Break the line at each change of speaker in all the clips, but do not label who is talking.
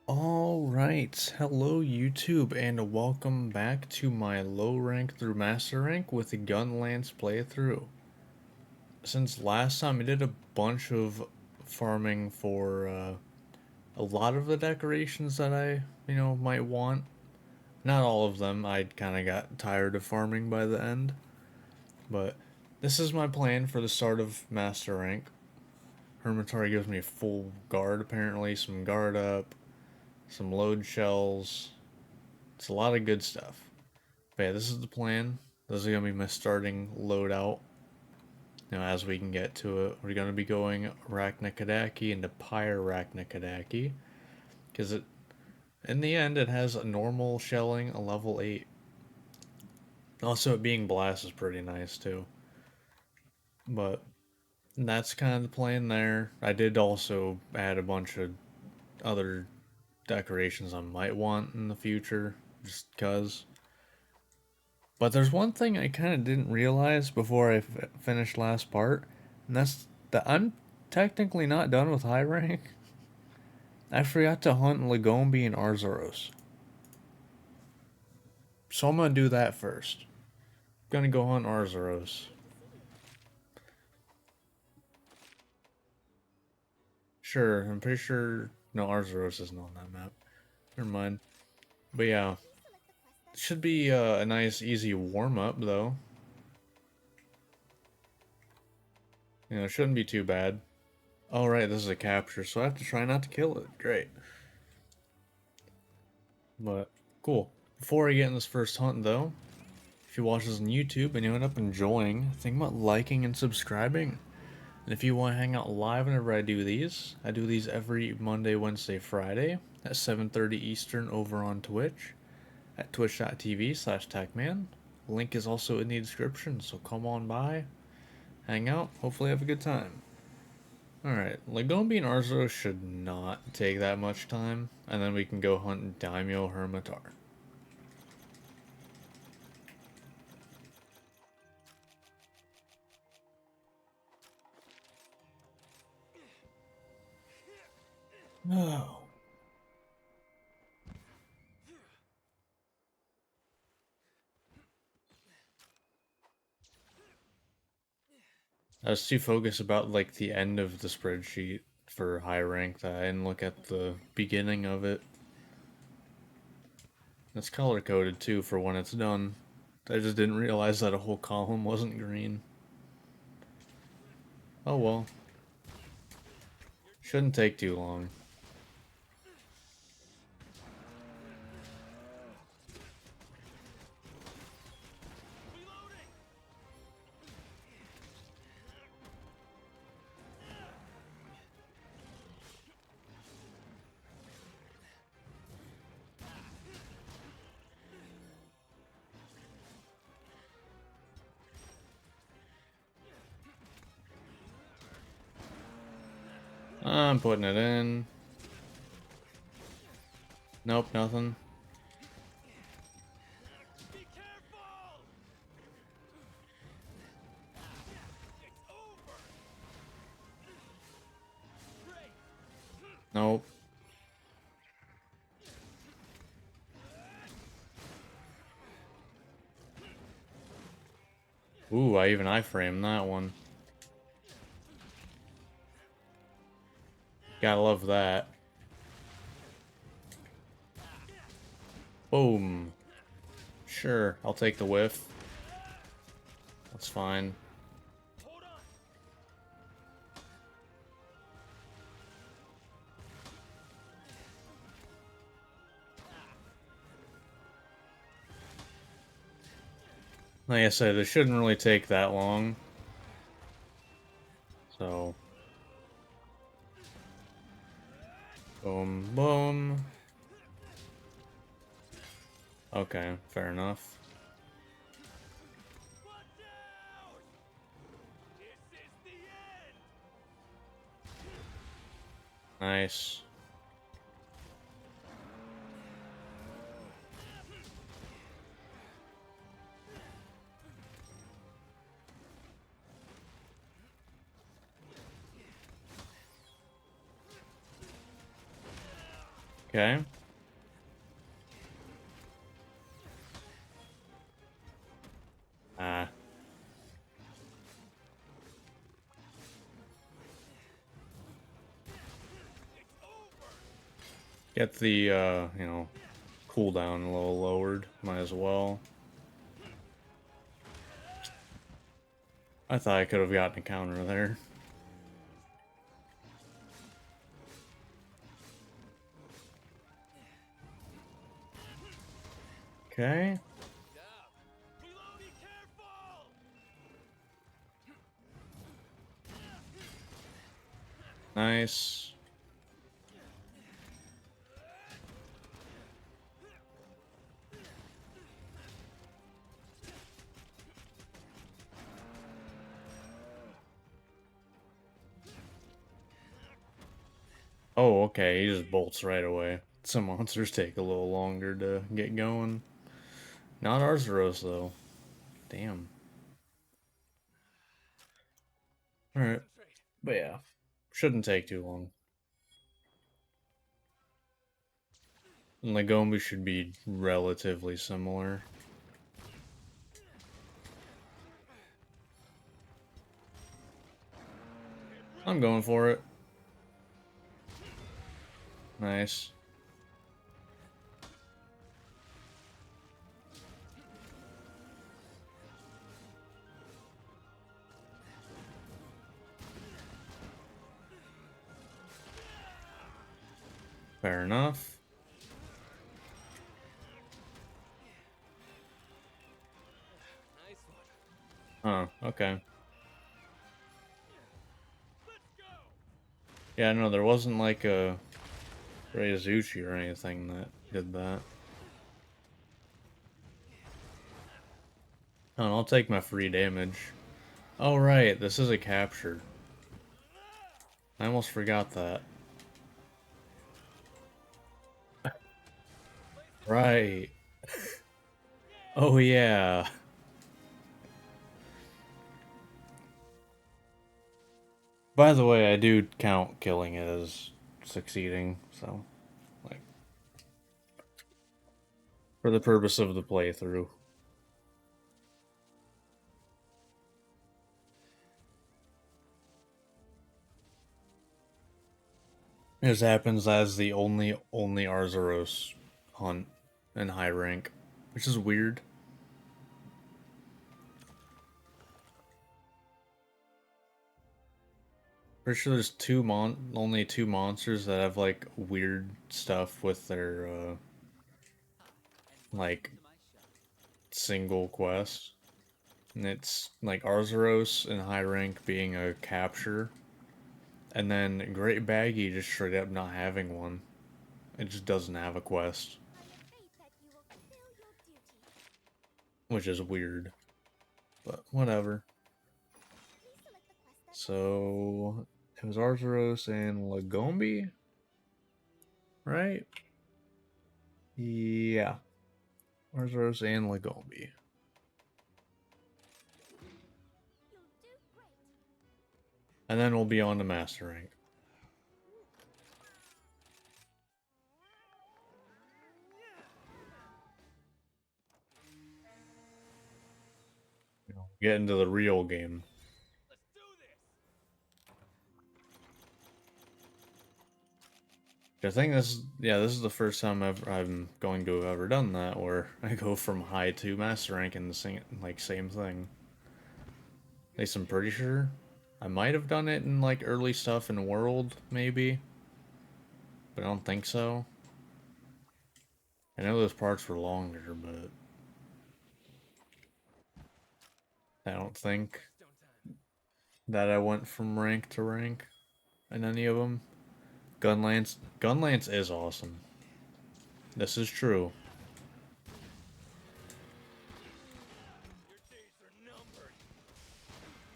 Alright, hello YouTube and welcome back to my low rank through master rank with the Gunlance playthrough. Since last time I did a bunch of farming for a lot of the decorations that I might want. Not all of them, I kinda got tired of farming by the end. But this is my plan for the start of master rank. Hermitary gives me a full guard apparently, some guard up, some load shells. It's a lot of good stuff. But yeah, this is the plan. This is gonna be my starting loadout. As we can get to it, we're gonna be going Arachnikadaki into Pyrarachnikadaki because in the end, it has a normal shelling, a level 8. Also, it being blast is pretty nice too. But that's kind of the plan there. I did also add a bunch of other decorations I might want in the future, just cause. But there's one thing I kind of didn't realize before I finished last part, and that's that I'm technically not done with high rank. I forgot to hunt Lagombi and Arzuros. So I'm gonna do that first. I'm gonna go hunt Arzuros. Sure, I'm pretty sure. No, Arzuros isn't on that map. Never mind. But yeah, it should be a nice, easy warm up though. It shouldn't be too bad. Oh, right, this is a capture, so I have to try not to kill it. Great. But, cool. Before I get in this first hunt, though, if you watch this on YouTube and you end up enjoying, think about liking and subscribing. And if you want to hang out live whenever I do these every Monday, Wednesday, Friday at 7:30 Eastern over on Twitch at twitch.tv/techman. Link is also in the description, so come on by, hang out, hopefully have a good time. Alright, Lagombi and Arzo should not take that much time, and then we can go hunt Daimyo Hermitar. Oh. I was too focused about like the end of the spreadsheet for high rank that I didn't look at the beginning of it. It's color coded too for when it's done. I just didn't realize that a whole column wasn't green. Oh well. Shouldn't take too long. I'm putting it in. Nope, nothing. Nope. Ooh, I even iframed that one. Gotta love that. Boom. Sure, I'll take the whiff. That's fine. Like I said, it shouldn't really take that long. So, boom, boom. Okay, fair enough. Nice. Okay. Ah. Get the, cooldown a little lowered. Might as well. I thought I could have gotten a counter there. Okay. Nice. Oh, okay, he just bolts right away. Some monsters take a little longer to get going. Not Arzuros, though. Damn. Alright. But yeah, shouldn't take too long. And Legombi should be relatively similar. I'm going for it. Nice. Fair enough. Huh, okay. Yeah, no, there wasn't like a Reizuchi or anything that did that. Oh, I'll take my free damage. Oh, right, this is a capture. I almost forgot that. Right. Oh, yeah. By the way, I do count killing it as succeeding, so, like, for the purpose of the playthrough. This happens as the only Arzuros hunt in high rank, which is weird. Pretty sure there's only two monsters that have like weird stuff with their like single quest. And it's like Arzuros in high rank being a capture, and then Great Baggy just straight up not having one. It just doesn't have a quest, which is weird, but whatever. So it was Arzuros and Lagombi, right? Yeah, Arzuros and Lagombi. And then we'll be on to Master Rank. Get into the real game. I think this is the first time I'm going to have ever done that, where I go from high to master rank in the same thing. At least I'm pretty sure. I might have done it in like early stuff in World, maybe, but I don't think so. I know those parts were longer, but I don't think that I went from rank to rank in any of them. Gunlance is awesome. This is true.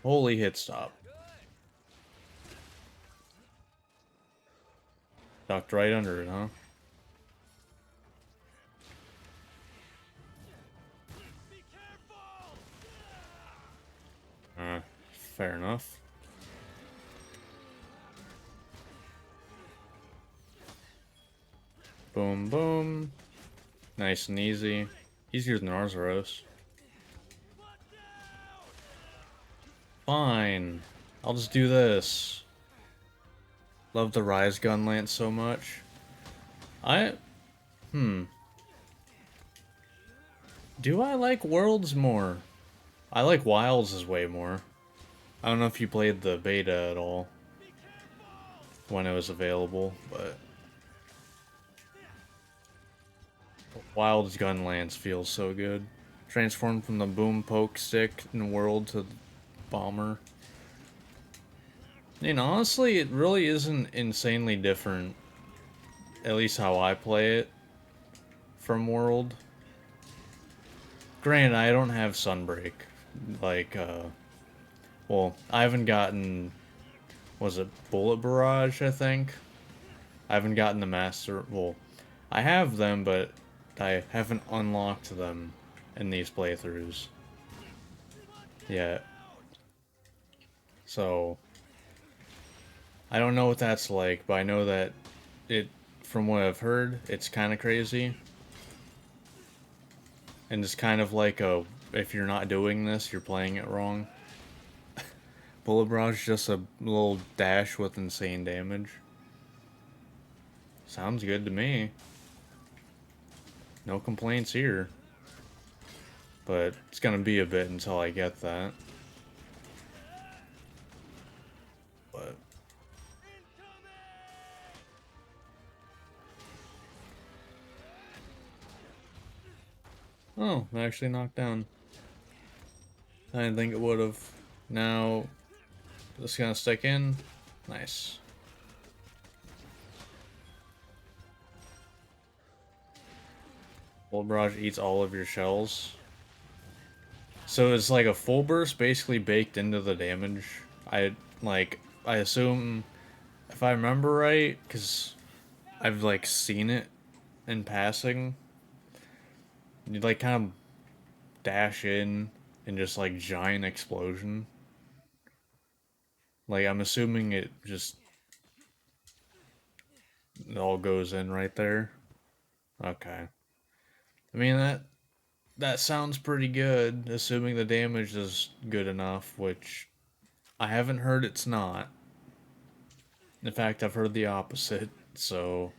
Holy hit stop. Ducked right under it, huh? Fair enough. Boom, boom. Nice and easy. Easier than Arzuros. Fine. I'll just do this. Love the Rise Gunlance so much. Do I like Worlds more? I like Wilds way more. I don't know if you played the beta at all when it was available, but Wild's Gunlance feels so good. Transformed from the boom poke stick in World to the bomber. And honestly, it really isn't insanely different, at least how I play it, from World. Granted, I don't have Sunbreak. Like, well, I haven't gotten, was it Bullet Barrage, I think? I haven't gotten the Master, well, I have them, but I haven't unlocked them in these playthroughs yet. So, I don't know what that's like, but I know that it, from what I've heard, it's kind of crazy. And it's kind of like a, if you're not doing this, you're playing it wrong. Bullet Barrage is just a little dash with insane damage. Sounds good to me. No complaints here. But it's gonna be a bit until I get that. But oh, I actually knocked down. I didn't think it would have. Now, just gonna stick in. Nice. Bullet Barrage eats all of your shells. So it's like a full burst basically baked into the damage. I assume, if I remember right, because I've like seen it in passing, you like kind of dash in and just like giant explosion. Like I'm assuming it just it all goes in right there. Okay. I mean that sounds pretty good, assuming the damage is good enough, which I haven't heard it's not. In fact, I've heard the opposite, so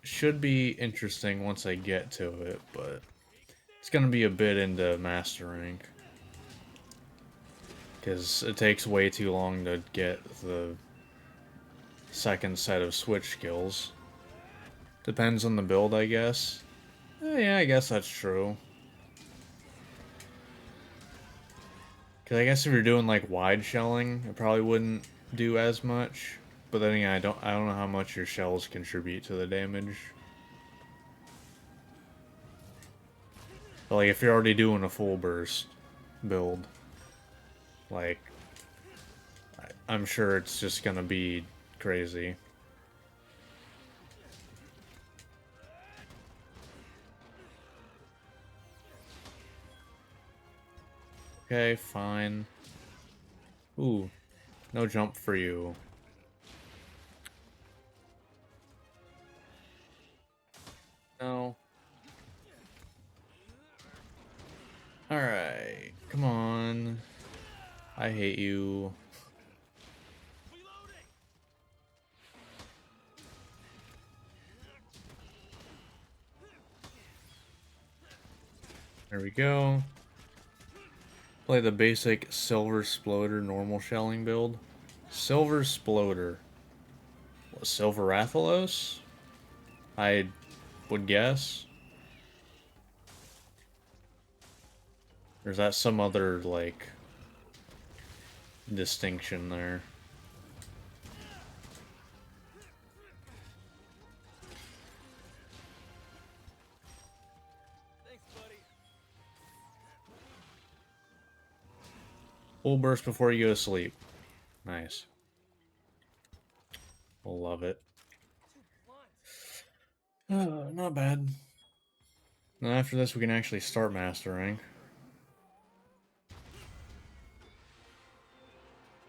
should be interesting once I get to it, but it's gonna be a bit into Master Rank. Because it takes way too long to get the second set of switch skills. Depends on the build, I guess. Yeah, I guess that's true. Because I guess if you're doing like wide shelling, it probably wouldn't do as much. But then again, I don't know how much your shells contribute to the damage. But like if you're already doing a full burst build, like I'm sure it's just gonna be crazy. Okay, fine. Ooh, no jump for you. No. Alright, come on. I hate you. There we go. Play the basic Silver Sploder normal shelling build. Silver Sploder. What, Silver Rathalos? I would guess. Or is that some other, like, distinction there? Full burst before you go to sleep. Nice. Love it. Not bad. Now after this we can actually start mastering.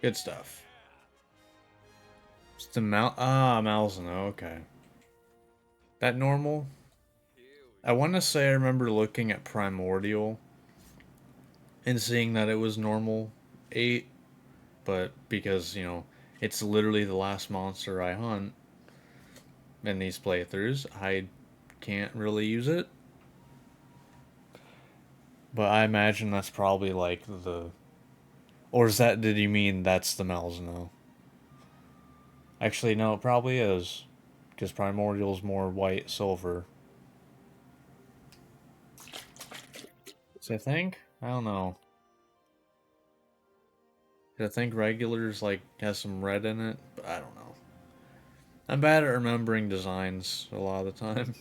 Good stuff. It's the Malzeno, okay. That normal? I want to say I remember looking at Primordial and seeing that it was normal 8, but because, it's literally the last monster I hunt in these playthroughs, I can't really use it. But I imagine that's probably like the. Or is that. Did you mean that's the Malzeno? Actually, no, it probably is. Because Primordial's more white, silver. So I think? I don't know. I think regulars like has some red in it, but I don't know. I'm bad at remembering designs a lot of the time.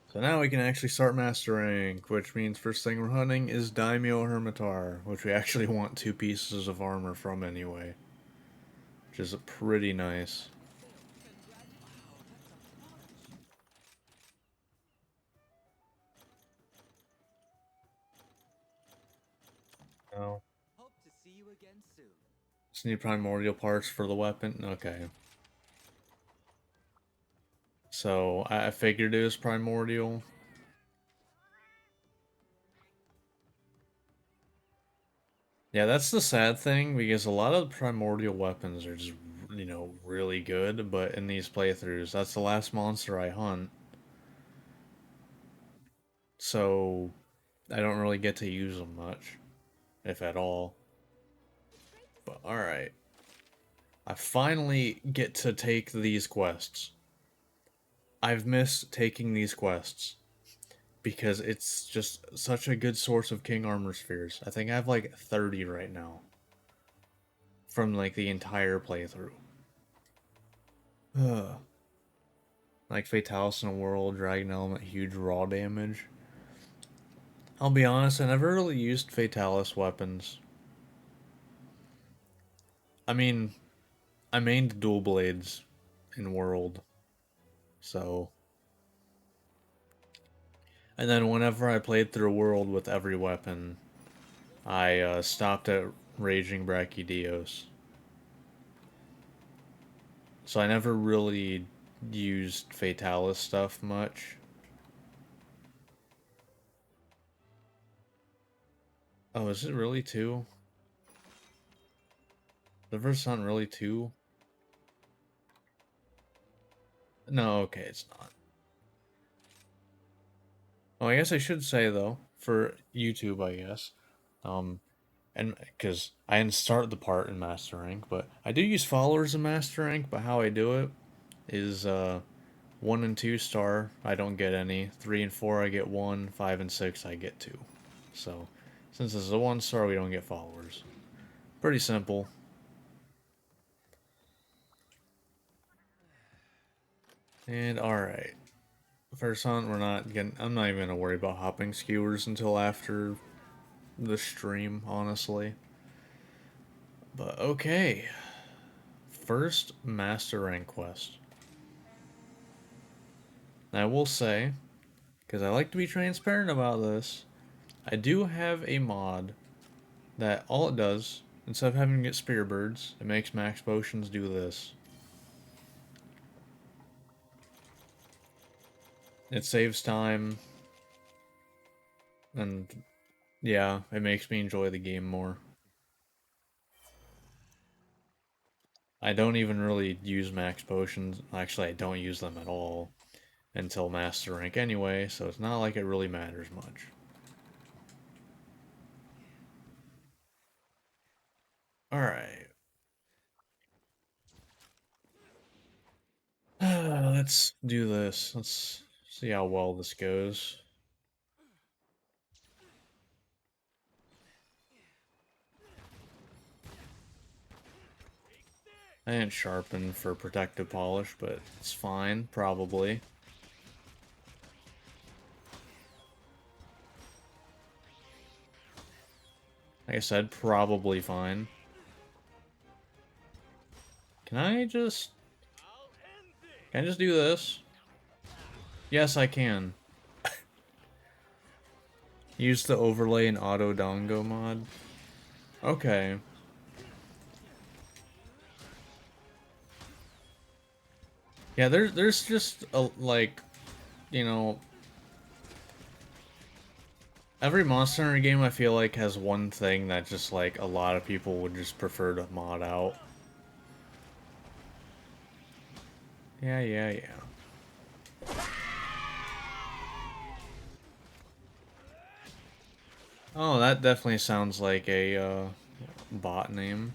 So now we can actually start mastering, which means first thing we're hunting is Daimyo Hermitar, which we actually want 2 pieces of armor from anyway, which is pretty nice. Oh. Just need primordial parts for the weapon? Okay. So I figured it was primordial. Yeah, that's the sad thing because a lot of the primordial weapons are just, really good, but in these playthroughs, that's the last monster I hunt. So I don't really get to use them much, if at all. But alright. I finally get to take these quests. I've missed taking these quests because it's just such a good source of King Armor Spheres. I think I have like 30 right now from like the entire playthrough. Ugh. Like Fatalis in a Whirl, Dragon Element, huge raw damage. I'll be honest, I never really used Fatalis weapons. I mean, I mained dual blades in World, so. And then whenever I played through World with every weapon, I stopped at Raging Brachydios. So I never really used Fatalis stuff much. Oh, is it really 2? The first hunt really 2? No, okay, it's not. Oh, I guess I should say though, for YouTube, I guess, um, and because I didn't start the part in Master Rank, but I do use followers in Master Rank. But how I do it is 1 and 2 star, I don't get any. 3 and 4, I get 1. 5 and 6, I get 2. So, since this is a 1 star, we don't get followers. Pretty simple. And alright. First hunt, we're not getting. I'm not even gonna worry about hopping skewers until after the stream, honestly. But okay. First Master Rank quest. I will say, because I like to be transparent about this, I do have a mod that all it does, instead of having to get spear birds, it makes max potions do this. It saves time, and yeah, it makes me enjoy the game more. I don't even really use max potions. Actually, I don't use them at all until Master Rank anyway, so it's not like it really matters much. Alright. Let's do this. Let's see how well this goes. I didn't sharpen for protective polish, but it's fine, probably. Like I said, probably fine. Can I just... Can I just do this? Yes, I can. Use the overlay in auto dongo mod. Okay. Yeah, there's just a, like, you know, every Monster Hunter game I feel like has one thing that just like a lot of people would just prefer to mod out. Yeah, yeah, yeah. Oh, that definitely sounds like a bot name.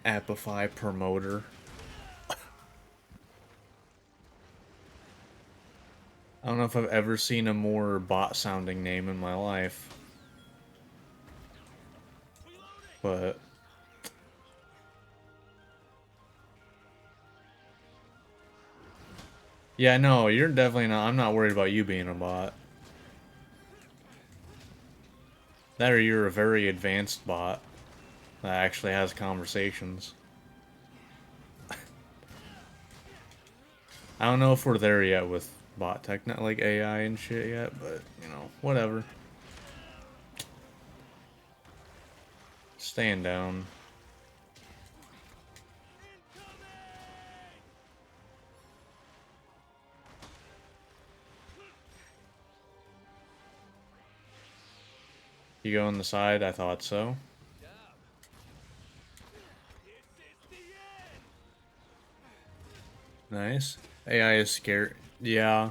Appify Promoter. I don't know if I've ever seen a more bot-sounding name in my life. But... Yeah, no, you're definitely not. I'm not worried about you being a bot. That or you're a very advanced bot that actually has conversations. I don't know if we're there yet with bot tech, not like AI and shit yet, but, you know, whatever. Staying down. You go on the side? I thought so. Nice. AI is scary. Yeah.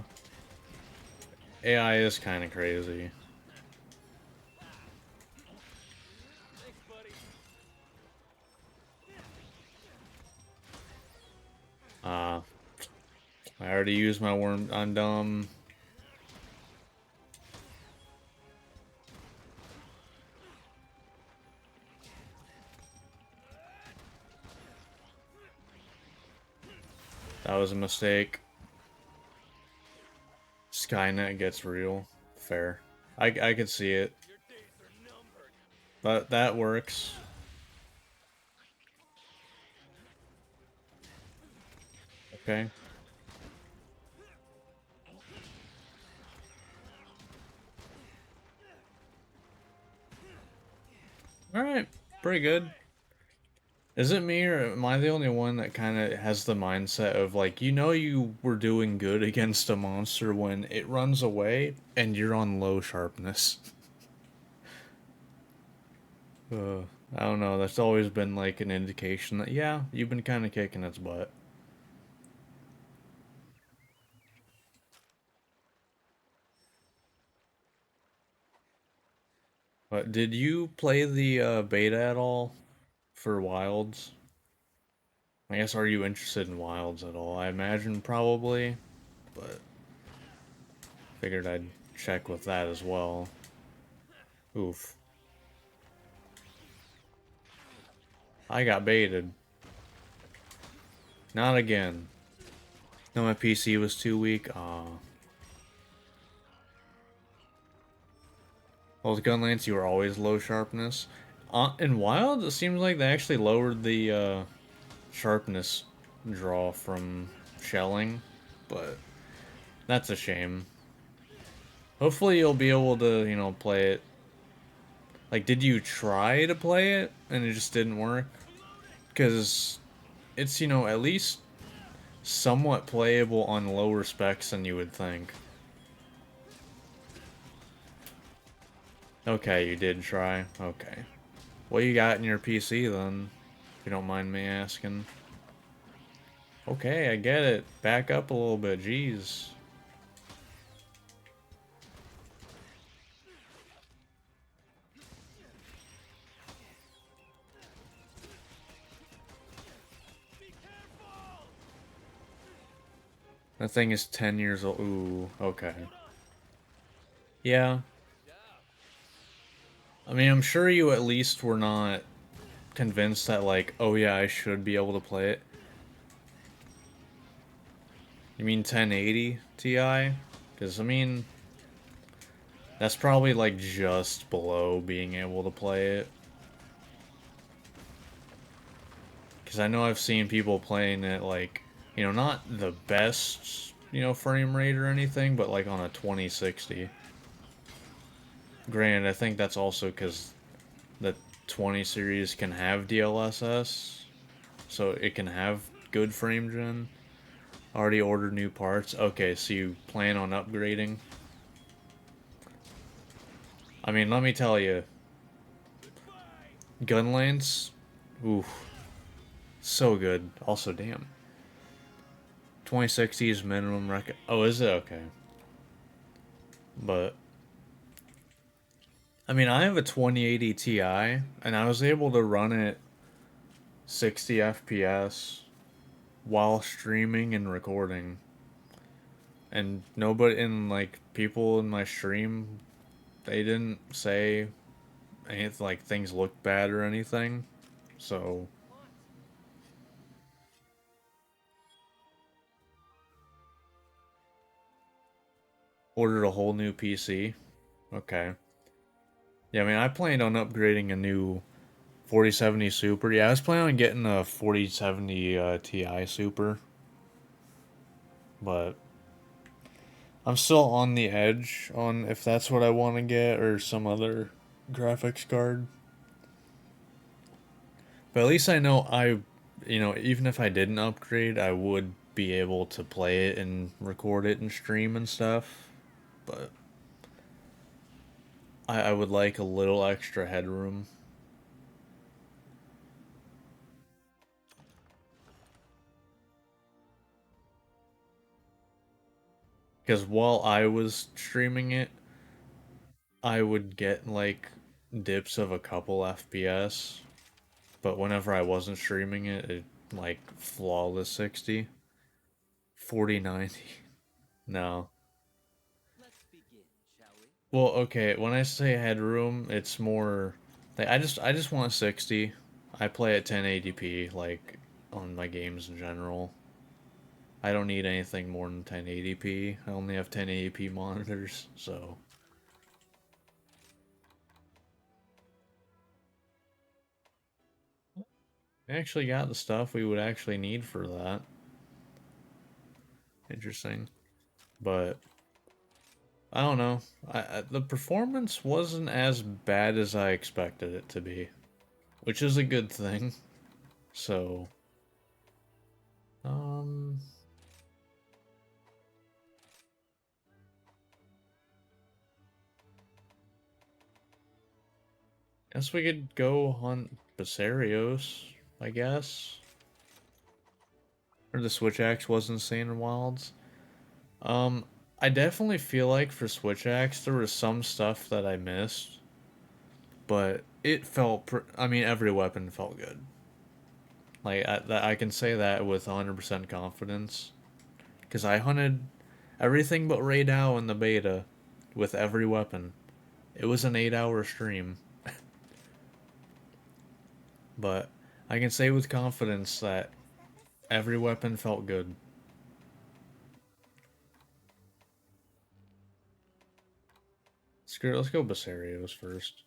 AI is kind of crazy. I already used my worm. I'm dumb. That was a mistake. Skynet gets real. Fair. I could see it. But that works. Okay. Alright. Pretty good. Is it me or am I the only one that kind of has the mindset of like, you know, you were doing good against a monster when it runs away and you're on low sharpness? I don't know. That's always been like an indication that, yeah, you've been kind of kicking its butt. But did you play the beta at all for Wilds? I guess, are you interested in Wilds at all? I imagine probably, but figured I'd check with that as well. Oof. I got baited. Not again. No, my PC was too weak. Well, with Gunlance, you were always low sharpness. In Wild, it seems like they actually lowered the sharpness draw from shelling, but that's a shame. Hopefully you'll be able to, you know, play it. Like, did you try to play it and it just didn't work? Because it's, you know, at least somewhat playable on lower specs than you would think. Okay, you did try. Okay. What you got in your PC then? If you don't mind me asking. Okay, I get it. Back up a little bit, jeez. That thing is 10 years old. Ooh, okay. Yeah. I mean, I'm sure you at least were not convinced that, like, oh yeah, I should be able to play it. You mean 1080 Ti? Because, I mean, that's probably, like, just below being able to play it. Because I know I've seen people playing it like, not the best, frame rate or anything, but like on a 2060. Granted, I think that's also because the 20 series can have DLSS, so it can have good frame gen. Already ordered new parts. Okay, so you plan on upgrading? I mean, let me tell you, Gunlance, ooh, so good. Also, damn, 2060 is minimum rec. Oh, is it okay? But I mean, I have a 2080 Ti, and I was able to run it 60 FPS while streaming and recording. And nobody in like people in my stream, they didn't say anything like things look bad or anything. So ordered a whole new PC. Okay. Yeah, I mean, I planned on upgrading a new 4070 Super. Yeah, I was planning on getting a 4070 Ti Super, but I'm still on the edge on if that's what I want to get or some other graphics card. But at least I know even if I didn't upgrade, I would be able to play it and record it and stream and stuff. But I would like a little extra headroom. Because while I was streaming it, I would get like dips of a couple FPS. But whenever I wasn't streaming it, it like flawless 60, 4090. No. Well, okay, when I say headroom, it's more like I just want 60. I play at 1080p like on my games in general. I don't need anything more than 1080p. I only have 1080p monitors, so I actually got the stuff we would actually need for that. Interesting. But I don't know. The performance wasn't as bad as I expected it to be, which is a good thing. So, um, guess we could go hunt Basarios, I guess. Or the Switch Axe was insane in Wilds. Um, I definitely feel like for Switch Axe there was some stuff that I missed, but it felt. I mean, every weapon felt good. Like I can say that with 100% confidence, because I hunted everything but Raidao in the beta with every weapon. It was an 8-hour stream, but I can say with confidence that every weapon felt good. Screw it, let's go Basarios first.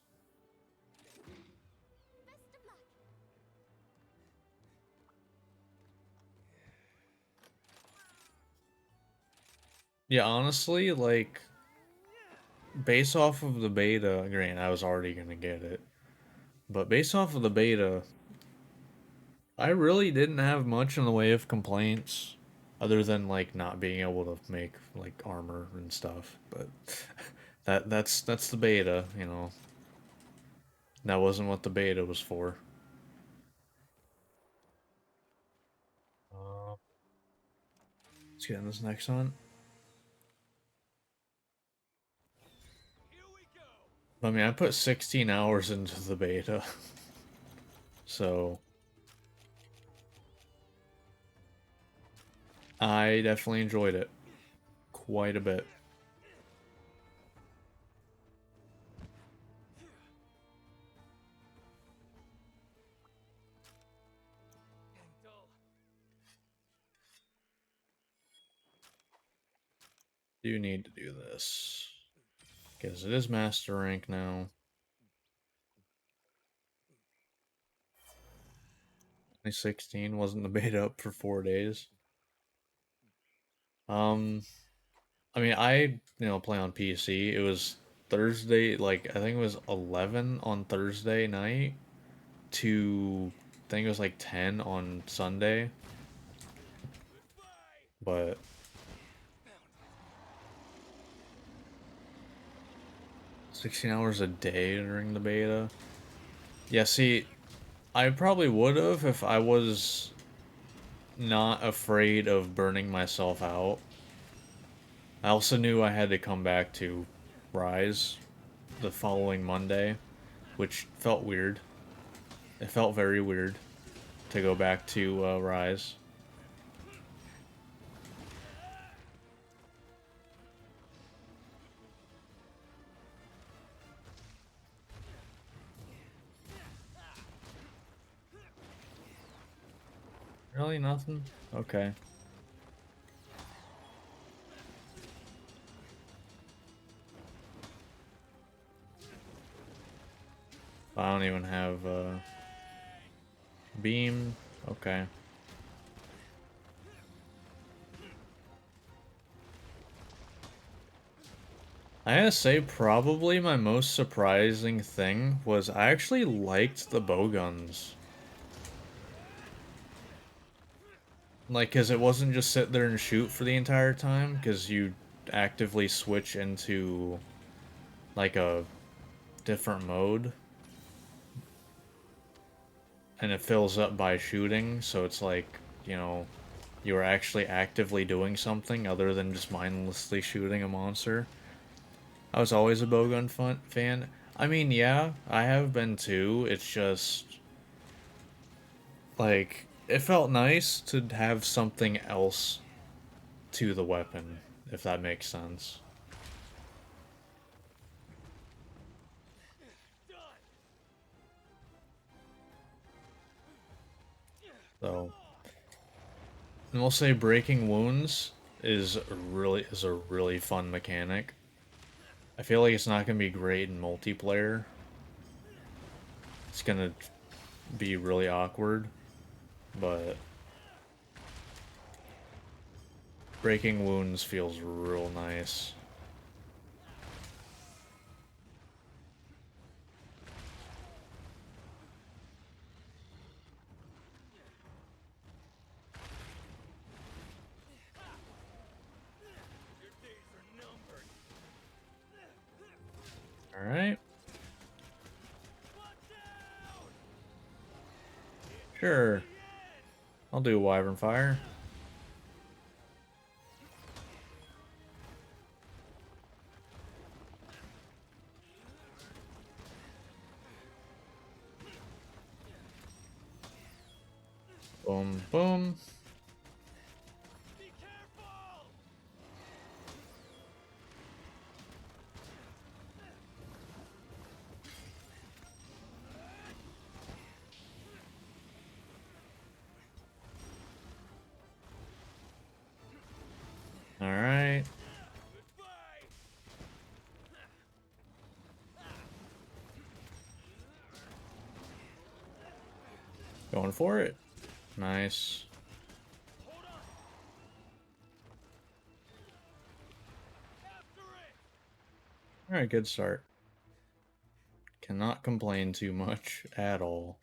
Yeah, honestly, like, based off of the beta, granted, I was already gonna get it, but based off of the beta, I really didn't have much in the way of complaints, other than like not being able to make like armor and stuff. But that's the beta, you know. That wasn't what the beta was for. Uh, let's get in this next one. I mean, I put 16 hours into the beta, so I definitely enjoyed it quite a bit. Do need to do this because it is master rank now. 2016 wasn't the beta up for 4 days. Um, I mean, play on PC. It was Thursday, like I think it was 11 on Thursday night to I think it was like 10 on Sunday. But 16 hours a day during the beta. Yeah, see, I probably would have if I was not afraid of burning myself out. I also knew I had to come back to Rise the following Monday, which felt weird. It felt very weird to go back to Rise. Really, nothing? Okay. I don't even have beam. Okay. I gotta say, probably my most surprising thing was I actually liked the bowguns. Like, cause it wasn't just sit there and shoot for the entire time, cause you actively switch into like a different mode, and it fills up by shooting, so it's like, you know, you're actually actively doing something other than just mindlessly shooting a monster. I was always a bowgun fan. I mean, yeah, I have been too. It's just like it felt nice to have something else to the weapon, if that makes sense. So, and we'll say breaking wounds is a really fun mechanic. I feel like it's not gonna be great in multiplayer. It's gonna be really awkward, but breaking wounds feels real nice. Alright. Sure. I'll do Wyvern Fire. Boom, boom. Alright. Going for it. Nice. Alright, good start. Cannot complain too much at all.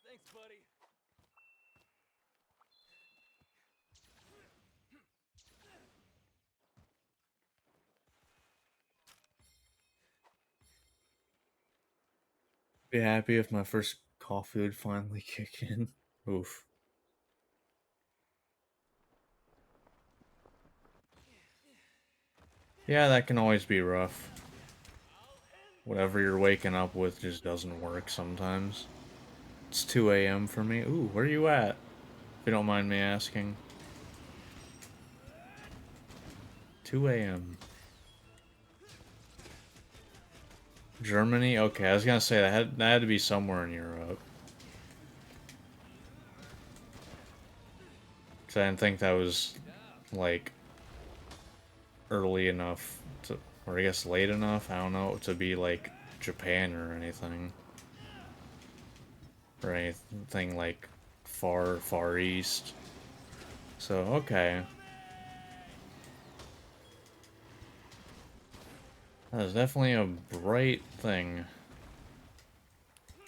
Thanks, buddy.
Be happy if my first coffee would finally kick in. Oof. Yeah, that can always be rough. Whatever you're waking up with just doesn't work sometimes. It's 2 a.m. for me. Ooh, where are you at? If you don't mind me asking. 2 a.m. Germany? Okay, I was gonna say that had to be somewhere in Europe. Cause I didn't think that was like early enough to, or I guess late enough, I don't know, to be like Japan or anything. Or anything like far east. So, okay. That is definitely a bright thing.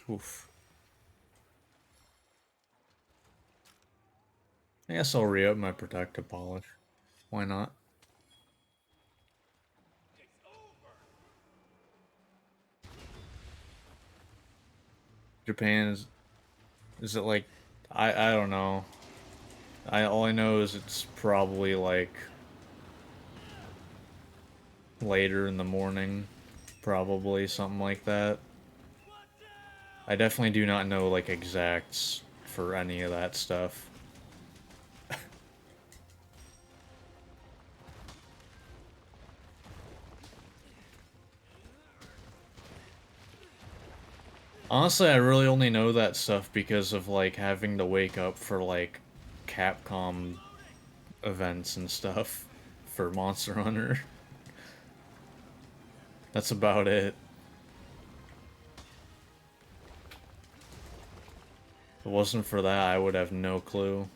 Oof. I guess I'll re-up my protective polish. Why not? Japan is it like I don't know. All I know is it's probably like later in the morning, probably something like that. I definitely do not know like exacts for any of that stuff. Honestly, I really only know that stuff because of like having to wake up for like Capcom events and stuff for Monster Hunter. That's about it. If it wasn't for that, I would have no clue.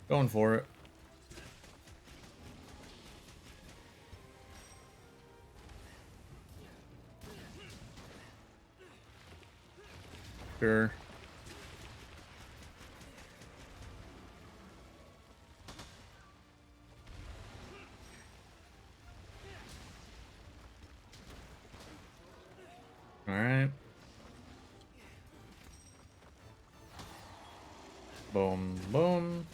Going for it. Sure. Alright. Boom, boom.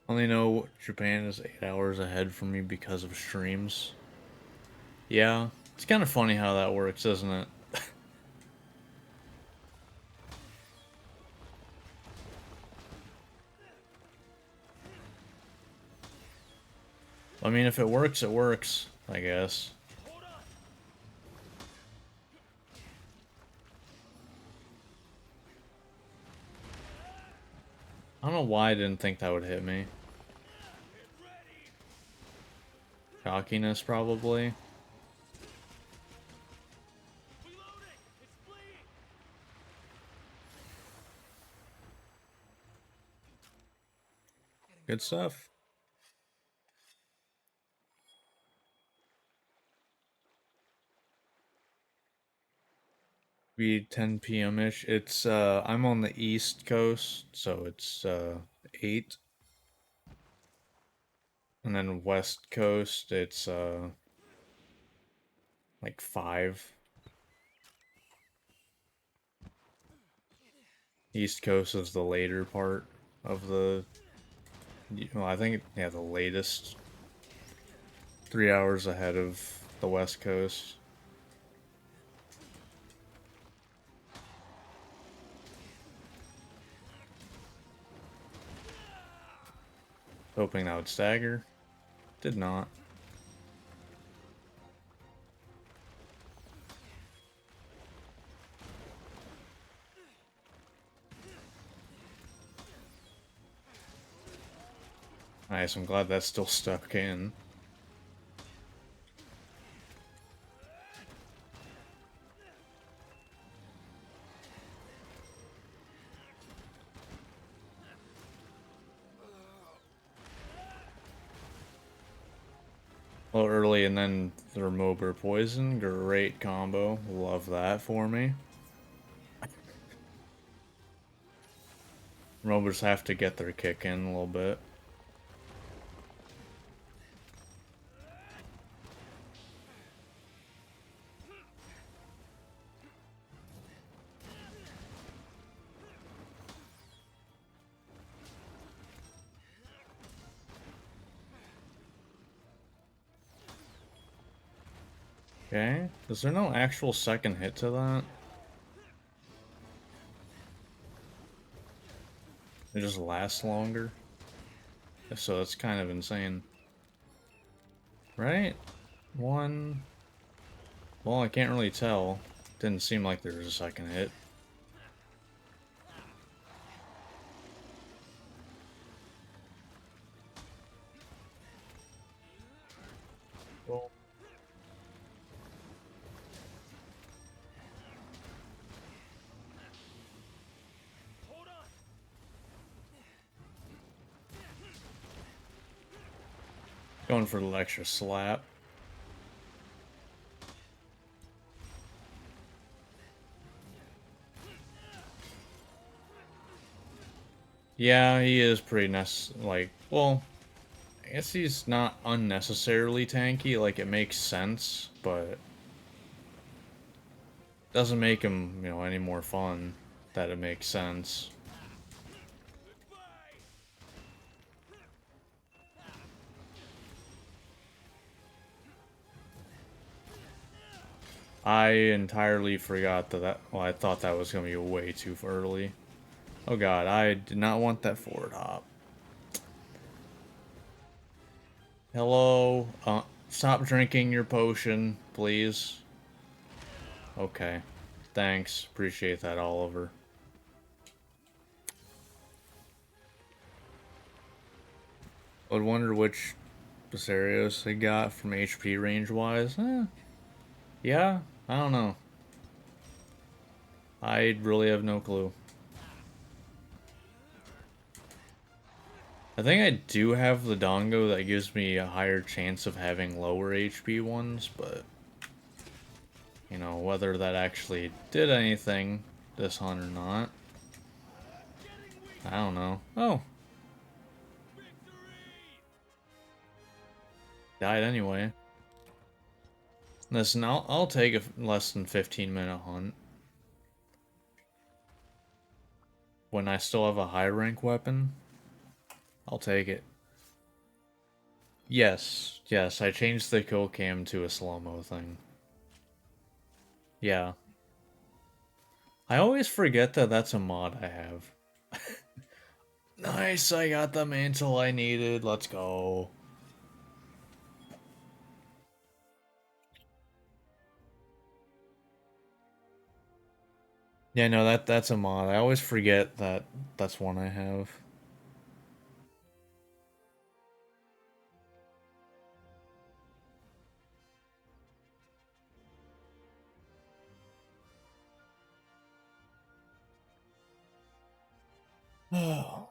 Only know Japan is 8 hours ahead from me because of streams. Yeah, it's kind of funny how that works, isn't it? I mean, if it works, I guess. I don't know why I didn't think that would hit me. Cockiness, probably. Good stuff. Be 10 p.m.-ish. It's, I'm on the East Coast, so it's, 8. And then West Coast, it's, like 5. East Coast is the later part of the, well, I think, yeah, the latest. 3 hours ahead of the West Coast. Hoping that would stagger. Did not. Nice, I'm glad that's still stuck in. A little early and then the Remover Poison. Great combo. Love that for me. Removers have to get their kick in a little bit. Okay. Is there no actual second hit to that? It just lasts longer? so it's kind of insane. Right? One... Well, I can't really tell. Didn't seem like there was a second hit. Well, going for the extra slap. Yeah, he is pretty like, well, I guess he's not unnecessarily tanky, like it makes sense, but doesn't make him, any more fun that it makes sense. I entirely forgot well, I thought that was going to be way too early. Oh god, I did not want that forward hop. Hello? Stop drinking your potion, please. Okay. Thanks. Appreciate that, Oliver. I would wonder which Basarios they got from HP range-wise. Yeah, I don't know. I really have no clue. I think I do have the Dongo that gives me a higher chance of having lower HP ones, but whether that actually did anything this hunt or not, I don't know. Oh, died anyway. Listen, I'll take a less than 15-minute hunt when I still have a high rank weapon. I'll take it. Yes, I changed the kill cam to a slow-mo thing. Yeah. I always forget that that's a mod I have. Nice, I got the mantle I needed. Let's go. Yeah, no, that's a mod. I always forget that that's one I have. Oh.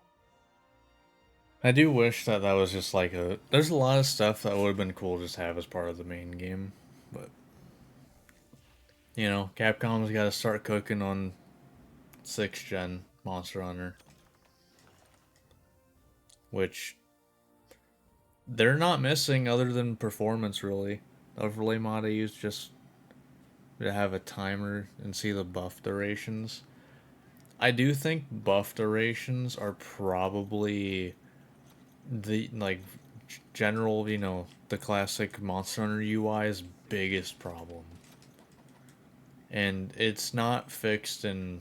I do wish that that was just like a... There's a lot of stuff that would have been cool just to have as part of the main game. But, Capcom's got to start cooking on 6th gen Monster Hunter. Which they're not missing other than performance, really. Overlay mod I use just to have a timer and see the buff durations. I do think buff durations are probably the, like, general, the classic Monster Hunter UI's biggest problem. And it's not fixed in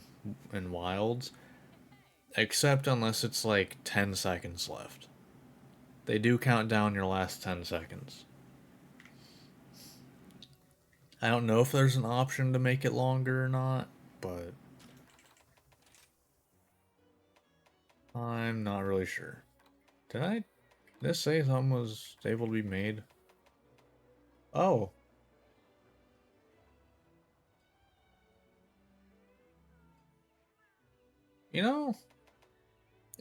Wilds, except unless it's like 10 seconds left. They do count down your last 10 seconds. I don't know if there's an option to make it longer or not, but I'm not really sure. Did this say something was able to be made? Oh, you know,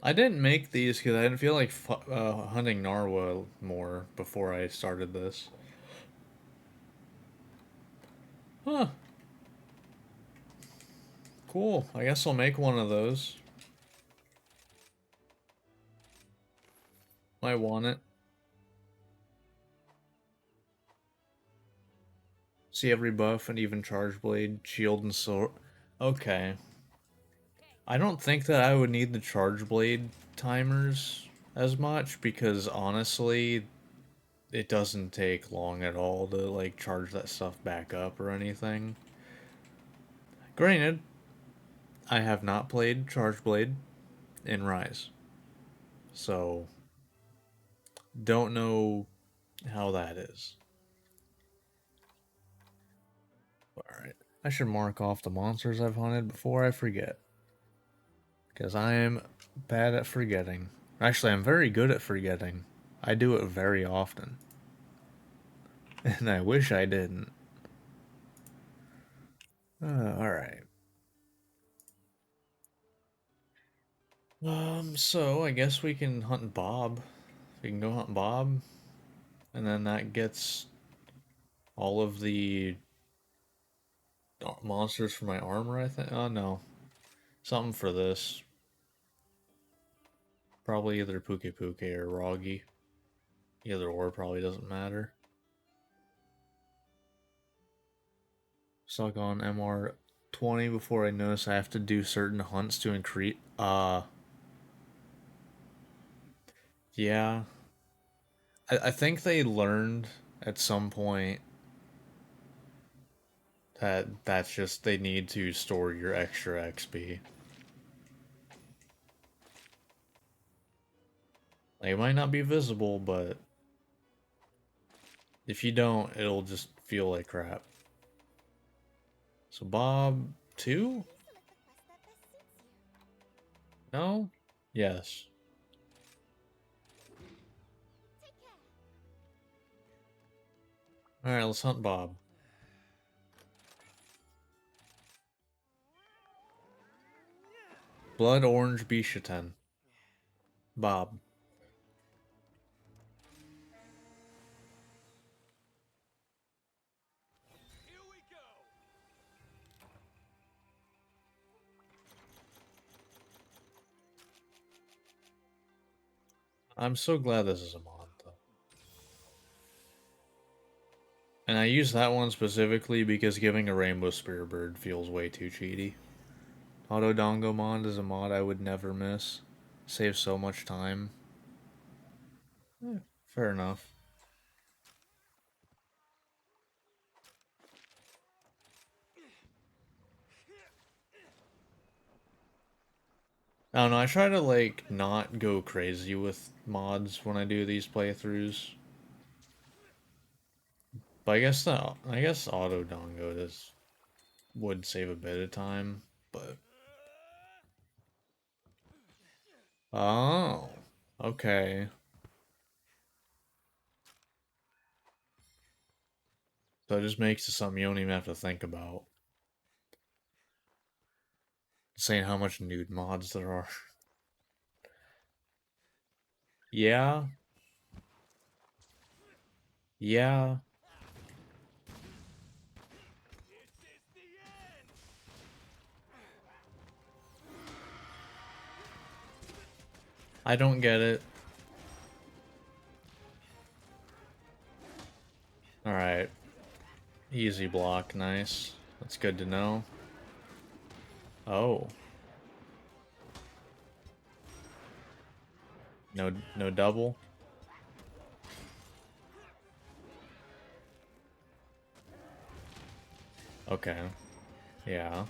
I didn't make these because I didn't feel like hunting Narwa more before I started this. Huh, cool. I guess I'll make one of those. Might want it. See every buff and even charge blade, shield and sword. Okay. I don't think that I would need the charge blade timers as much because honestly, it doesn't take long at all to like charge that stuff back up or anything. Granted, I have not played Charge Blade in Rise. So Don't know how that is. Alright. I should mark off the monsters I've hunted before I forget. Because I am bad at forgetting. Actually, I'm very good at forgetting. I do it very often. And I wish I didn't. Alright. So I guess we can hunt Bob. We can go hunt Bob. And then that gets all of the monsters for my armor, I think. Oh, no. Something for this. Probably either Puke Puke or Roggy. Either or probably doesn't matter. Suck on MR 20 before I notice I have to do certain hunts to increase. Yeah. I think they learned at some point that that's just they need to store your extra XP. Like, it might not be visible, but if you don't, it'll just feel like crap. So Bob 2? No? Yes. Alright, let's hunt Bob. Blood Orange Bishaten. Bob. I'm so glad this is a mod, though. And I use that one specifically because giving a Rainbow Spear Bird feels way too cheaty. Auto Dongo mod is a mod I would never miss. Saves so much time. Fair enough. I don't know, I try to like not go crazy with mods when I do these playthroughs. But I guess Auto Dongo would save a bit of time, but oh, okay. So it just makes it something you don't even have to think about. Saying how much nude mods there are. Yeah, yeah. I don't get it. Alright. Easy block, nice. That's good to know. Oh. No double? Okay. Yeah.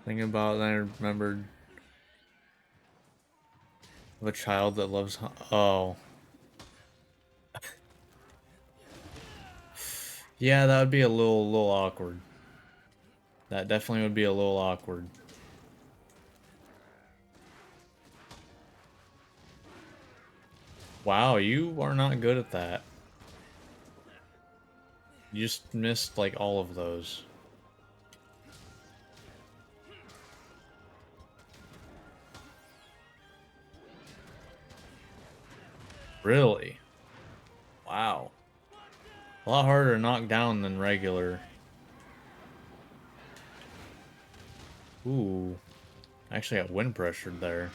Thinking about it, I remembered of a child that loves. Oh. Yeah, that would be a little awkward. That definitely would be a little awkward. Wow, you are not good at that. You just missed like all of those. Really? Wow. A lot harder to knock down than regular. Ooh. I actually got wind pressured there.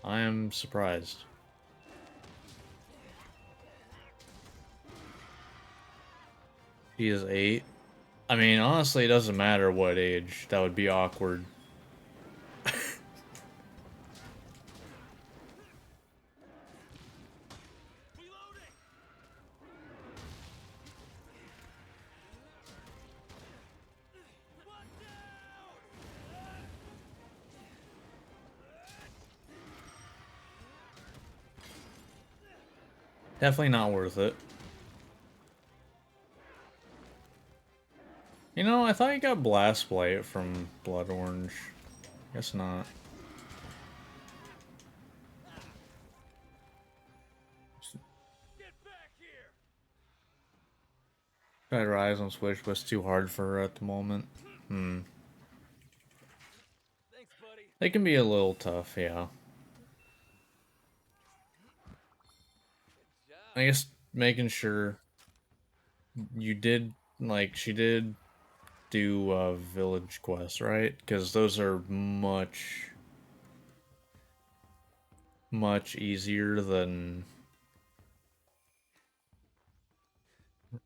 I am surprised. He is 8. I mean, honestly, it doesn't matter what age. That would be awkward. Definitely not worth it. You know, I thought you got Blast Blight from Blood Orange. Guess not. Tried Rise on Switch, but it's too hard for her at the moment. Hmm. They can be a little tough, yeah. I guess making sure you did, like, she did do village quests, right? Because those are much easier than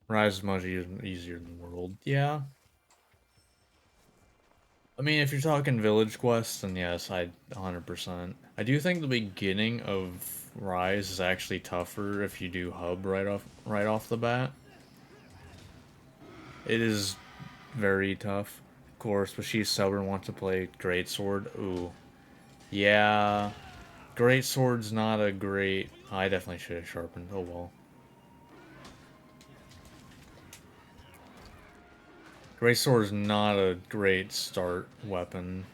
Rise is much easier than World. Yeah. I mean, if you're talking village quests, then yes, I 100%. I do think the beginning of Rise is actually tougher if you do hub right off the bat. It is very tough, of course, but she's stubborn, wants to play Greatsword. Ooh. Yeah. Greatsword's not a great... I definitely should have sharpened. Oh well. Greatsword is not a great start weapon.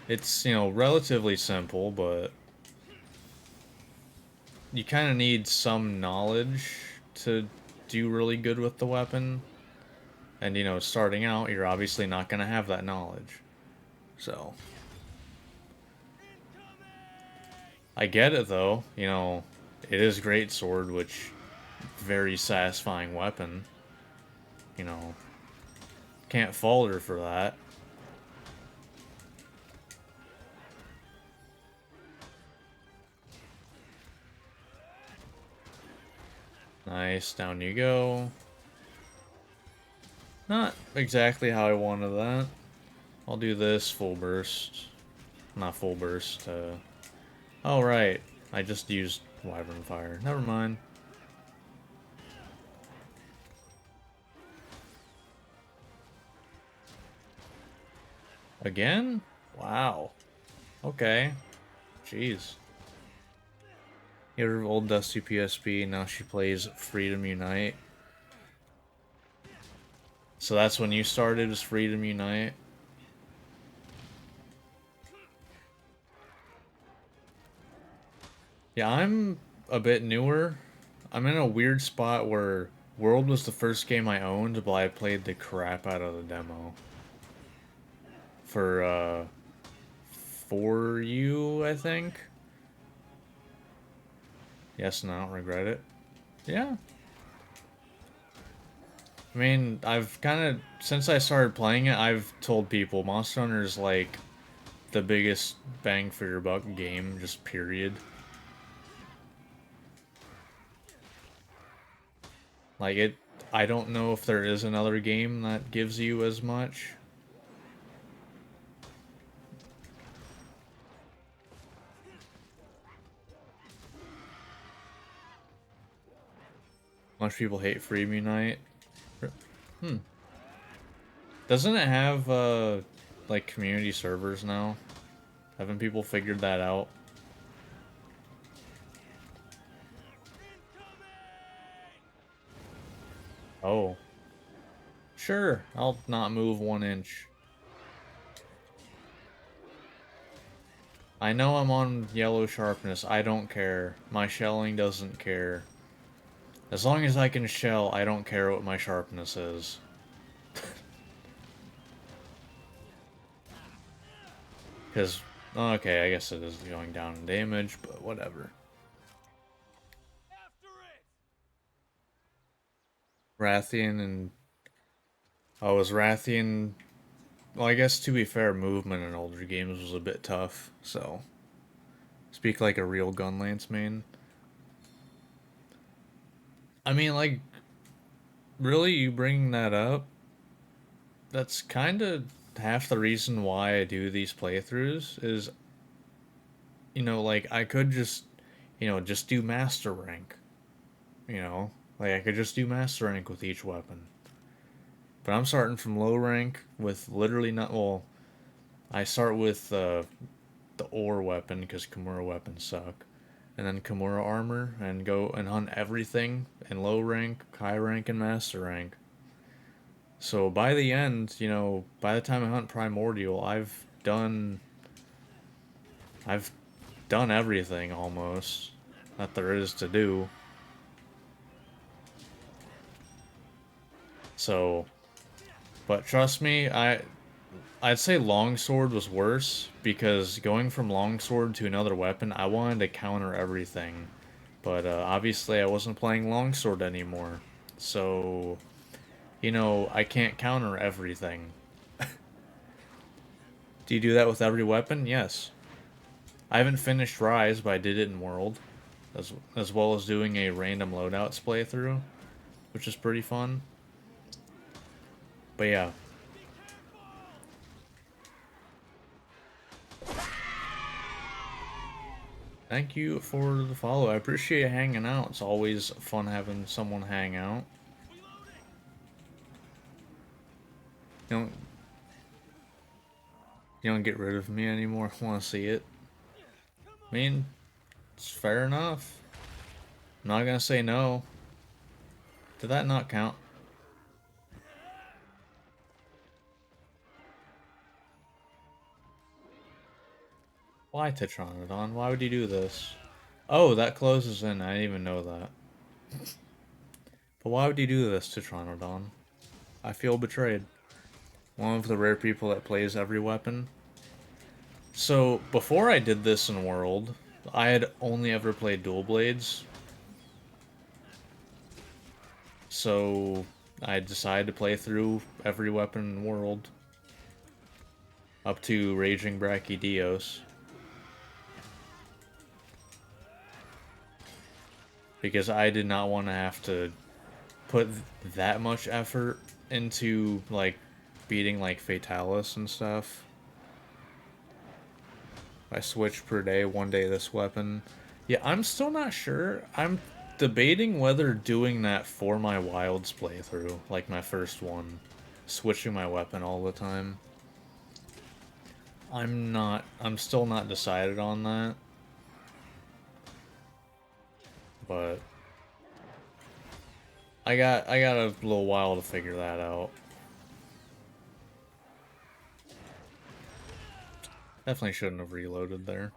It's, relatively simple, but you kind of need some knowledge to do really good with the weapon. And, starting out, you're obviously not going to have that knowledge. So, I get it though. It is Greatsword, which very satisfying weapon. You know, can't fault her for that. Nice, down you go. Not exactly how I wanted that. I'll do this full burst. Not full burst. Oh, right. I just used Wyvern Fire. Never mind. Again? Wow. Okay. Jeez. Get rid of old Dusty PSP, now she plays Freedom Unite. So that's when you started, was Freedom Unite? Yeah, I'm a bit newer. I'm in a weird spot where World was the first game I owned, but I played the crap out of the demo. For you, I think? Yes, and I don't regret it. Yeah. I mean, I've kind of, since I started playing it, I've told people Monster Hunter is like the biggest bang for your buck game, just period. Like I don't know if there is another game that gives you as much. Much people hate Freedom Unite. Hmm. Doesn't it have like community servers now? Haven't people figured that out? Oh. Sure, I'll not move 1 inch. I know I'm on yellow sharpness. I don't care. My shelling doesn't care. As long as I can shell, I don't care what my sharpness is. Because, okay, I guess it is going down in damage, but whatever. Rathian and... Oh, was Rathian... Well, I guess to be fair, movement in older games was a bit tough, so... Speak like a real Gunlance main. I mean, like, really, you bringing that up? That's kind of half the reason why I do these playthroughs, is, like, I could just, just do Master Rank, you know? Like, I could just do Master Rank with each weapon. But I'm starting from low rank with literally not, well, I start with the ore weapon, because Kimura weapons suck. and then Kimura armor, and go and hunt everything in low rank, high rank, and master rank. So by the end, you know, by the time I hunt Primordial, I've done everything almost that there is to do. So, but trust me, I'd say longsword was worse because going from longsword to another weapon, I wanted to counter everything. But obviously I wasn't playing longsword anymore. So, you know, I can't counter everything. Do you do that with every weapon? Yes. I haven't finished Rise, but I did it in World. As well as doing a random loadouts playthrough, which is pretty fun. But yeah. Thank you for the follow. I appreciate you hanging out. It's always fun having someone hang out. You don't you don't get rid of me anymore. Want to see it? I mean, it's fair enough. I'm not gonna say no. Did that not count? Why Tetranodon? Why would you do this? Oh, that closes in. I didn't even know that. But why would you do this, Tetranodon? I feel betrayed. One of the rare people that plays every weapon. So, before I did this in World, I had only ever played dual blades. So, I decided to play through every weapon in World. Up to Raging Brachydios. Because I did not want to have to put that much effort into, like, beating, like, Fatalis and stuff. I switch per day, one day this weapon. Yeah, I'm still not sure. I'm debating whether doing that for my Wilds playthrough, like my first one. Switching my weapon all the time. I'm still not decided on that. But I got a little while to figure that out. Definitely shouldn't have reloaded there.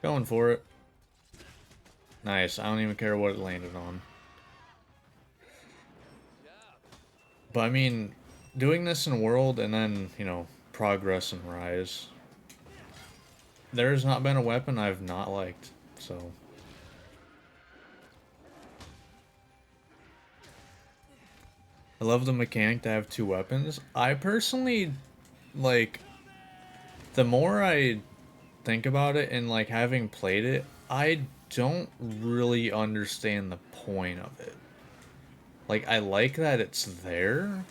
Going for it. Nice. I don't even care what it landed on. But I mean, doing this in World and then, you know, Progress and Rise. There's not been a weapon I've not liked, so. I love the mechanic to have two weapons. I personally, like, the more I think about it and, like, having played it, I don't really understand the point of it. Like, I like that it's there,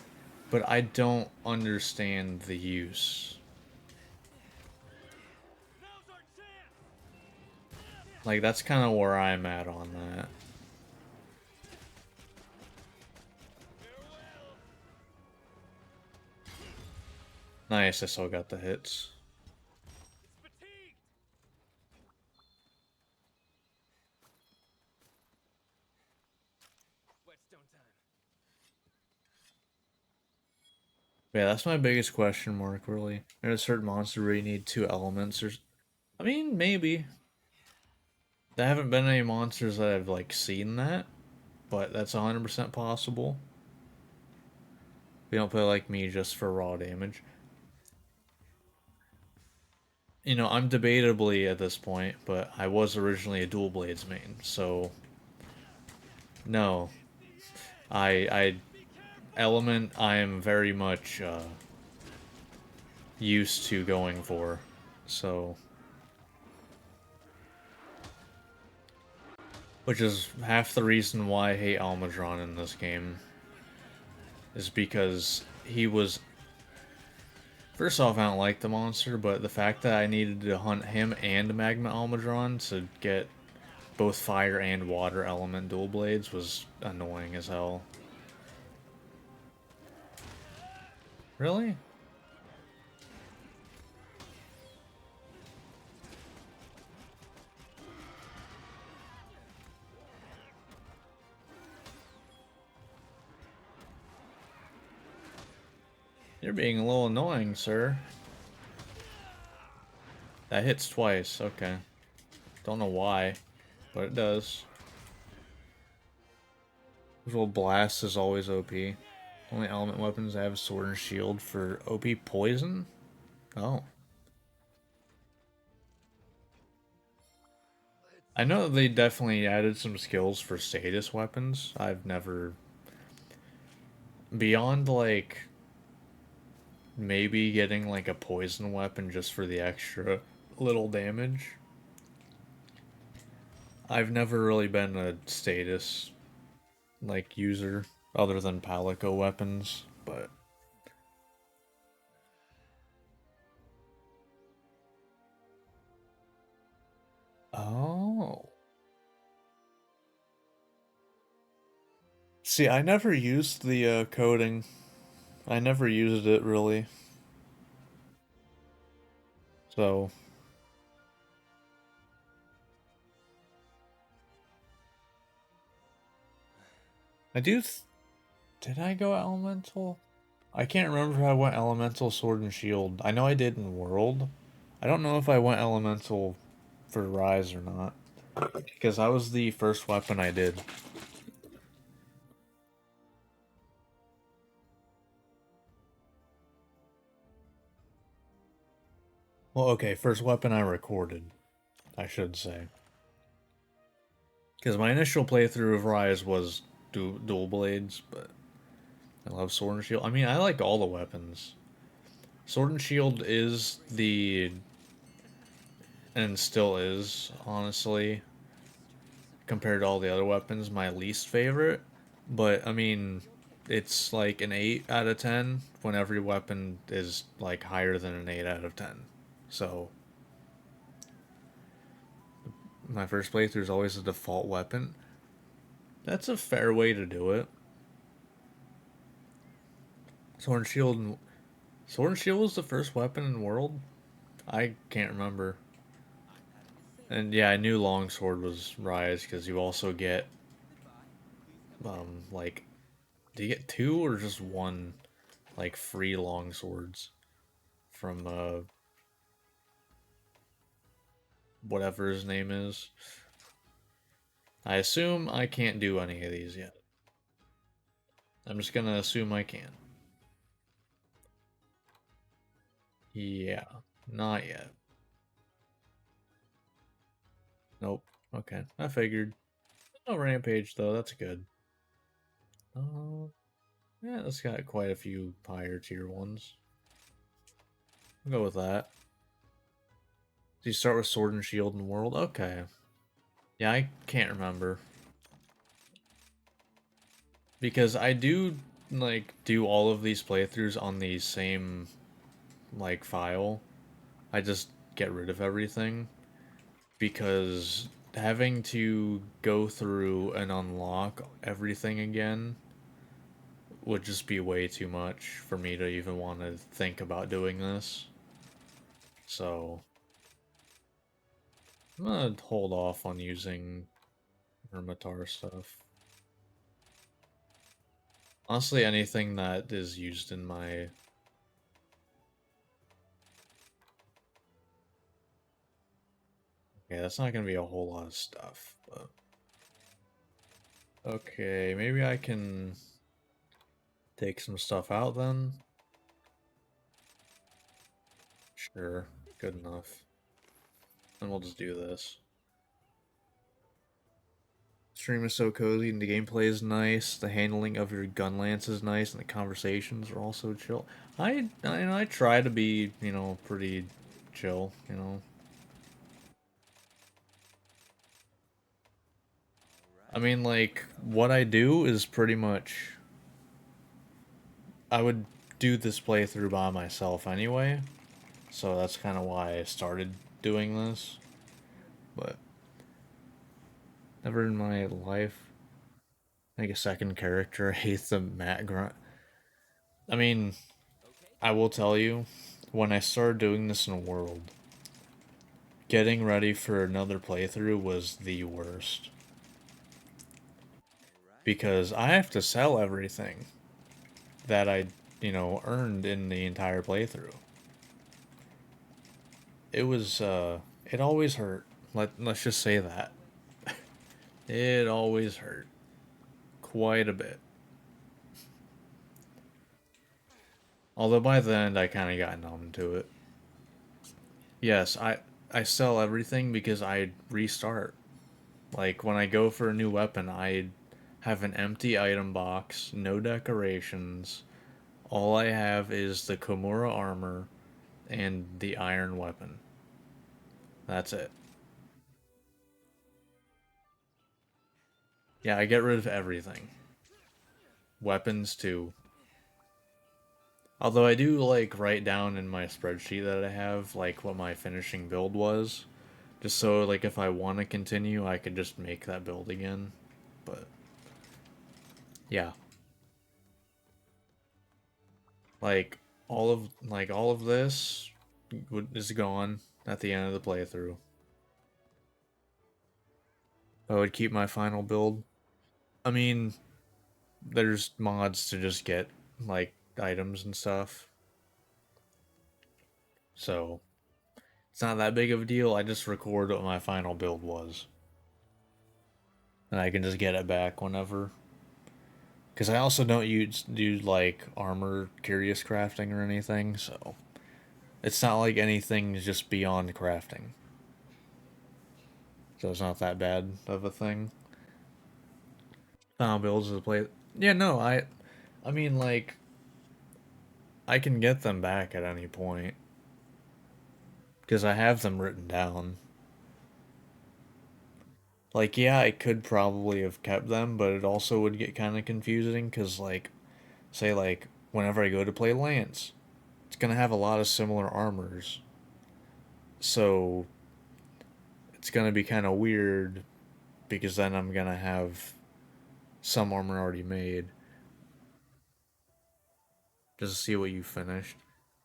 but I don't understand the use. Like, that's kind of where I'm at on that. Nice, I still got the hits. Yeah, that's my biggest question mark, really. There's a certain monster where you need two elements, or... I mean, maybe. There haven't been any monsters that I've, like, seen that, but that's 100% possible. You don't play like me just for raw damage. You know, I'm debatably at this point, but I was originally a dual blades main, so... No. I element I am very much used to going for, so... Which is half the reason why I hate Almudron in this game. Is because he was... First off, I don't like the monster, but the fact that I needed to hunt him and Magma Almudron to get both fire and water element dual blades was annoying as hell. Really? You're being a little annoying, sir. That hits twice, okay. Don't know why, but it does. Visual Blast is always OP. Only element weapons have Sword and Shield for OP Poison? Oh. I know they definitely added some skills for status weapons. I've never... Beyond, like, maybe getting, like, a poison weapon just for the extra little damage. I've never really been a status, like, user other than Palico weapons, but... Oh. See, I never used the coding. I never used it, really. So, I do... Did I go Elemental? I can't remember if I went Elemental Sword and Shield. I know I did in World. I don't know if I went Elemental for Rise or not. Because that was the first weapon I did. Well, okay, first weapon I recorded, I should say. Because my initial playthrough of Rise was dual blades, but I love Sword and Shield. I mean, I like all the weapons. Sword and Shield is the, and still is, honestly, compared to all the other weapons, my least favorite. But, I mean, it's like an 8 out of 10 when every weapon is like higher than an 8 out of 10. So, my first playthrough is always the default weapon. That's a fair way to do it. Sword and Shield. Sword and Shield was the first weapon in the world. I can't remember. And yeah, I knew Longsword was Rise because you also get, like, do you get two or just one, like, free Longswords from whatever his name is? I assume I can't do any of these yet. I'm just gonna assume I can. Yeah, not yet. Nope. Okay, I figured. No Rampage though, that's good. Uh, yeah, that's got quite a few higher tier ones. I'll go with that. Do you start with Sword and Shield and World? Okay. Yeah, I can't remember. Because I do, like, do all of these playthroughs on the same, like, file. I just get rid of everything. Because having to go through and unlock everything again would just be way too much for me to even want to think about doing this. So, I'm gonna hold off on using Hermitar stuff. Honestly, anything that is used in my... Okay, that's not gonna be a whole lot of stuff, but... Okay, maybe I can take some stuff out then? Sure, good enough. And we'll just do this. Stream is so cozy and the gameplay is nice, the handling of your Gunlance is nice, and the conversations are also chill. I try to be, pretty chill. I mean, like, what I do is pretty much... I would do this playthrough by myself anyway, so that's kind of why I started doing this. But never in my life make a second character. I hate the Matt grunt. I mean, I will tell you, when I started doing this in World, getting ready for another playthrough was the worst. Because I have to sell everything that I, earned in the entire playthrough. It was, it always hurt. Let's just say that. It always hurt. Quite a bit. Although by the end I kind of got numb to it. Yes, I sell everything because I restart. Like when I go for a new weapon, I have an empty item box, no decorations. All I have is the Kimura armor and the iron weapon. That's it. Yeah, I get rid of everything. Weapons too. Although I do like write down in my spreadsheet that I have like what my finishing build was, just so like if I want to continue, I could just make that build again. But yeah, like all of this is gone at the end of the playthrough. I would keep my final build. I mean, there's mods to just get like items and stuff, so it's not that big of a deal. I just record what my final build was, and I can just get it back whenever. Because I also don't do like armor curious crafting or anything, so it's not like anything's just beyond crafting. So it's not that bad of a thing. Final builds to play. Yeah, no, I mean like I can get them back at any point because I have them written down. Like, yeah, I could probably have kept them, but it also would get kind of confusing because, like, say, like, whenever I go to play Lance, it's gonna have a lot of similar armors. So it's gonna be kind of weird because then I'm gonna have some armor already made just to see what you finished.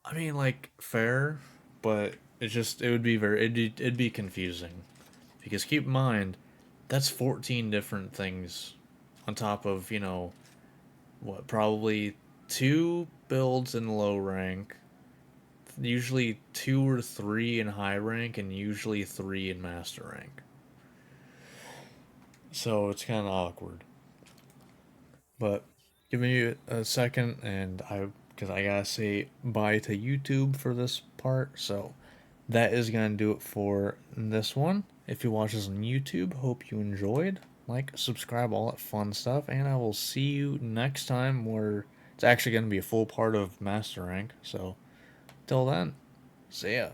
I mean, like, fair, but it would be it'd be confusing because keep in mind that's 14 different things on top of what probably two builds in low rank, usually two or three in high rank, and usually three in master rank. So it's kind of awkward. But give me a second, and because I gotta say bye to YouTube for this part. So that is gonna do it for this one. If you watch this on YouTube, hope you enjoyed. Like, subscribe, all that fun stuff, and I will see you next time where it's actually gonna be a full part of Master Rank. So till then, see ya.